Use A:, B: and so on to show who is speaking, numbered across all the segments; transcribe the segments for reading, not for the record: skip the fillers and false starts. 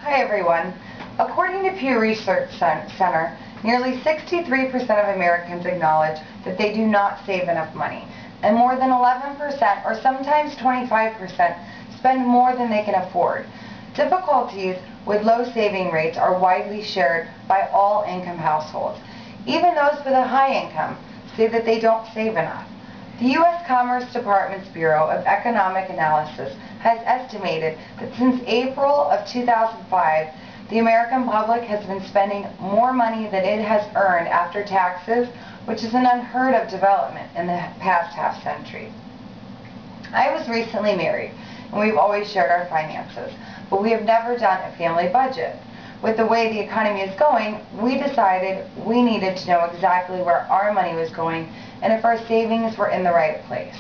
A: Hi everyone. According to Pew Research Center, nearly 63% of Americans acknowledge that they do not save enough money, and more than 11%, or sometimes 25%, spend more than they can afford. Difficulties with low saving rates are widely shared by all income households. Even those with a high income say that they don't save enough. The U.S. Commerce Department's Bureau of Economic Analysis has estimated that since April of 2005, the American public has been spending more money than it has earned after taxes, which is an unheard of development in the past half-century. I was recently married, and we've always shared our finances, but we have never done a family budget. With the way the economy is going, we decided we needed to know exactly where our money was going and if our savings were in the right place.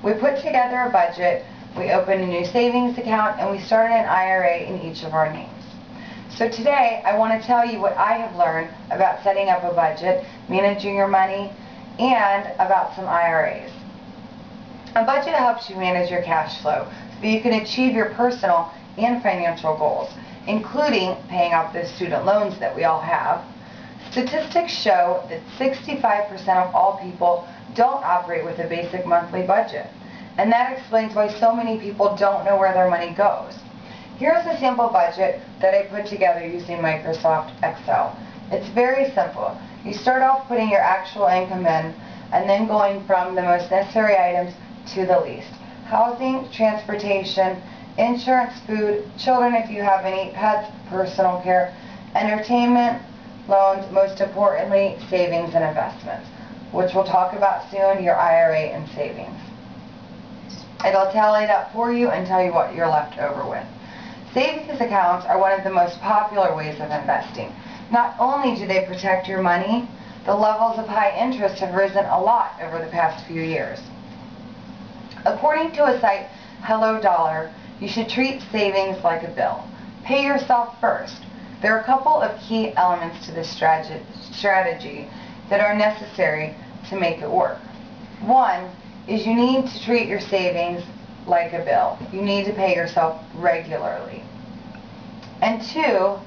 A: We put together a budget, we opened a new savings account, and we started an IRA in each of our names. So today, I want to tell you what I have learned about setting up a budget, managing your money, and about some IRAs. A budget helps you manage your cash flow so that you can achieve your personal and financial goals, including paying off those student loans that we all have. Statistics show that 65% of all people don't operate with a basic monthly budget, and that explains why so many people don't know where their money goes. Here's a sample budget that I put together using Microsoft Excel. It's very simple. You start off putting your actual income in, and then going from the most necessary items to the least. Housing, transportation, insurance, food, children if you have any, pets, personal care, entertainment, loans, most importantly, savings and investments, which we'll talk about soon, your IRA and savings. It'll tally it up for you and tell you what you're left over with. Savings accounts are one of the most popular ways of investing. Not only do they protect your money, the levels of high interest have risen a lot over the past few years. According to a site, Hello Dollar, you should treat savings like a bill. Pay yourself first. There are a couple of key elements to this strategy that are necessary to make it work. One is you need to treat your savings like a bill. You need to pay yourself regularly. And two,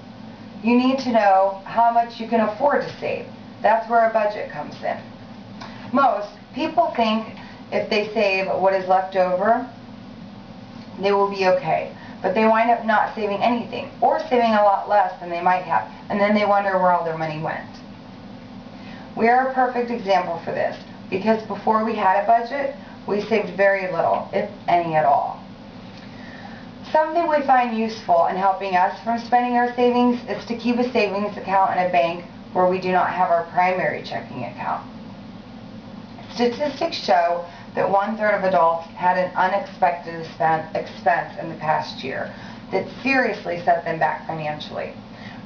A: you need to know how much you can afford to save. That's where a budget comes in. Most people think if they save what is left over, they will be okay. But they wind up not saving anything, or saving a lot less than they might have, and then they wonder where all their money went. We are a perfect example for this, because before we had a budget, we saved very little, if any at all. Something we find useful in helping us from spending our savings is to keep a savings account in a bank where we do not have our primary checking account. Statistics show that 1/3 of adults had an unexpected expense in the past year that seriously set them back financially.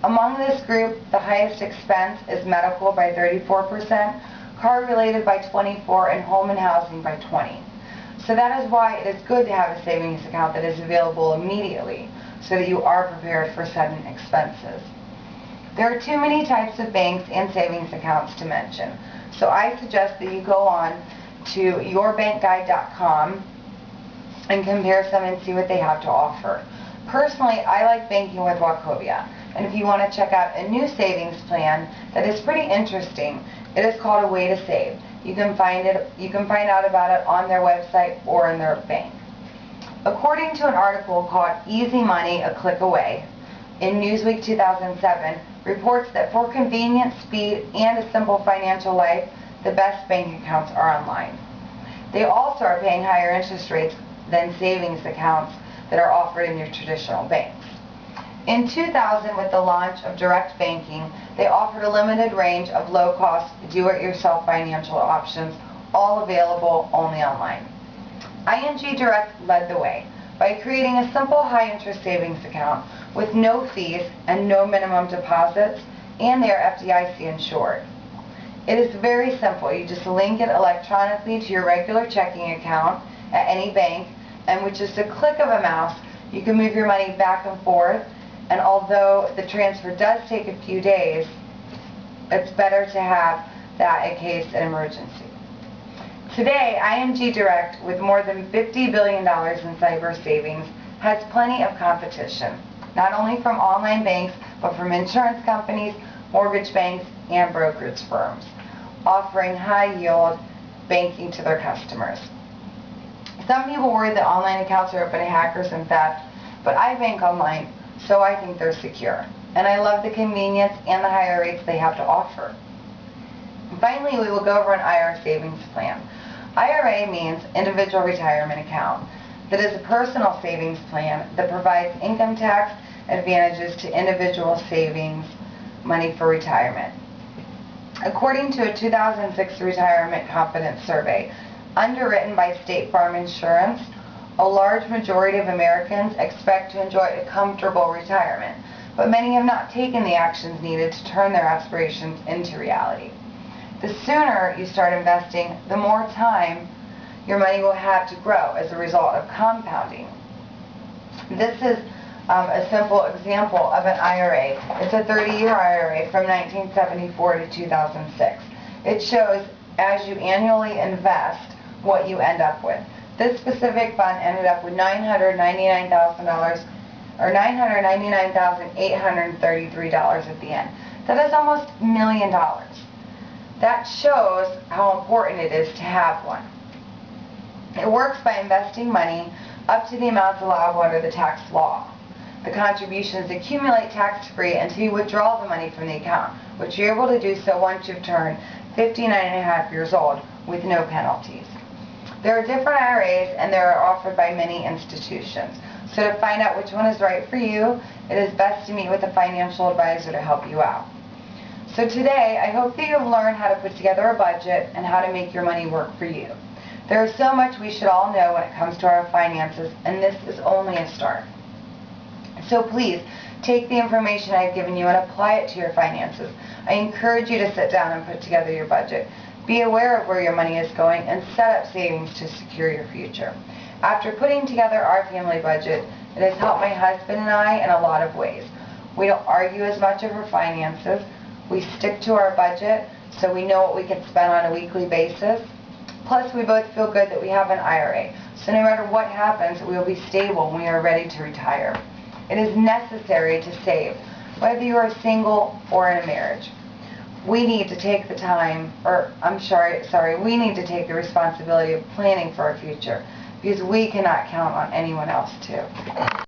A: Among this group, the highest expense is medical by 34%, car-related by 24%, and home and housing by 20%. So that is why it is good to have a savings account that is available immediately so that you are prepared for sudden expenses. There are too many types of banks and savings accounts to mention, so I suggest that you go on to yourbankguide.com and compare some and see what they have to offer. Personally, I like banking with Wachovia, and if you want to check out a new savings plan that is pretty interesting, it is called A Way to Save. You can find out about it on their website or in their bank. According to an article called Easy Money, A Click Away, in Newsweek 2007, reports that for convenience, speed, and a simple financial life, the best bank accounts are online. They also are paying higher interest rates than savings accounts that are offered in your traditional banks. In 2000, with the launch of direct banking, they offered a limited range of low-cost, do-it-yourself financial options, all available only online. ING Direct led the way by creating a simple high-interest savings account with no fees and no minimum deposits, and they are FDIC insured. It is very simple. You just link it electronically to your regular checking account at any bank, and with just a click of a mouse, you can move your money back and forth, and although the transfer does take a few days, it's better to have that in case of an emergency. Today, ING Direct, with more than $50 billion in cyber savings, has plenty of competition. not only from online banks, but from insurance companies, mortgage banks, and brokerage firms, offering high-yield banking to their customers. Some people worry that online accounts are open to hackers and theft, but I bank online, so I think they're secure. And I love the convenience and the higher rates they have to offer. Finally, we will go over an IRA savings plan. IRA means individual retirement account. That is a personal savings plan that provides income tax advantages to individual savings money for retirement. According to a 2006 Retirement Confidence Survey, underwritten by State Farm Insurance, a large majority of Americans expect to enjoy a comfortable retirement, but many have not taken the actions needed to turn their aspirations into reality. The sooner you start investing, the more time your money will have to grow as a result of compounding. This is a simple example of an IRA. It's a 30-year IRA from 1974 to 2006. It shows as you annually invest what you end up with. This specific fund ended up with $999,000 or $999,833 at the end. That is almost $1 million. That shows how important it is to have one. It works by investing money up to the amounts allowable under the tax law. The contributions accumulate tax-free until you withdraw the money from the account, which you're able to do so once you've turned 59.5 years old with no penalties. There are different IRAs and they are offered by many institutions. So to find out which one is right for you, it is best to meet with a financial advisor to help you out. So today, I hope that you've learned how to put together a budget and how to make your money work for you. There is so much we should all know when it comes to our finances, and this is only a start. So please, take the information I've given you and apply it to your finances. I encourage you to sit down and put together your budget. Be aware of where your money is going and set up savings to secure your future. After putting together our family budget, it has helped my husband and I in a lot of ways. We don't argue as much over finances. We stick to our budget so we know what we can spend on a weekly basis. Plus, we both feel good that we have an IRA. So no matter what happens, we will be stable when we are ready to retire. It is necessary to save, whether you are single or in a marriage. We need to take the time, we need to take the responsibility of planning for our future, because we cannot count on anyone else to.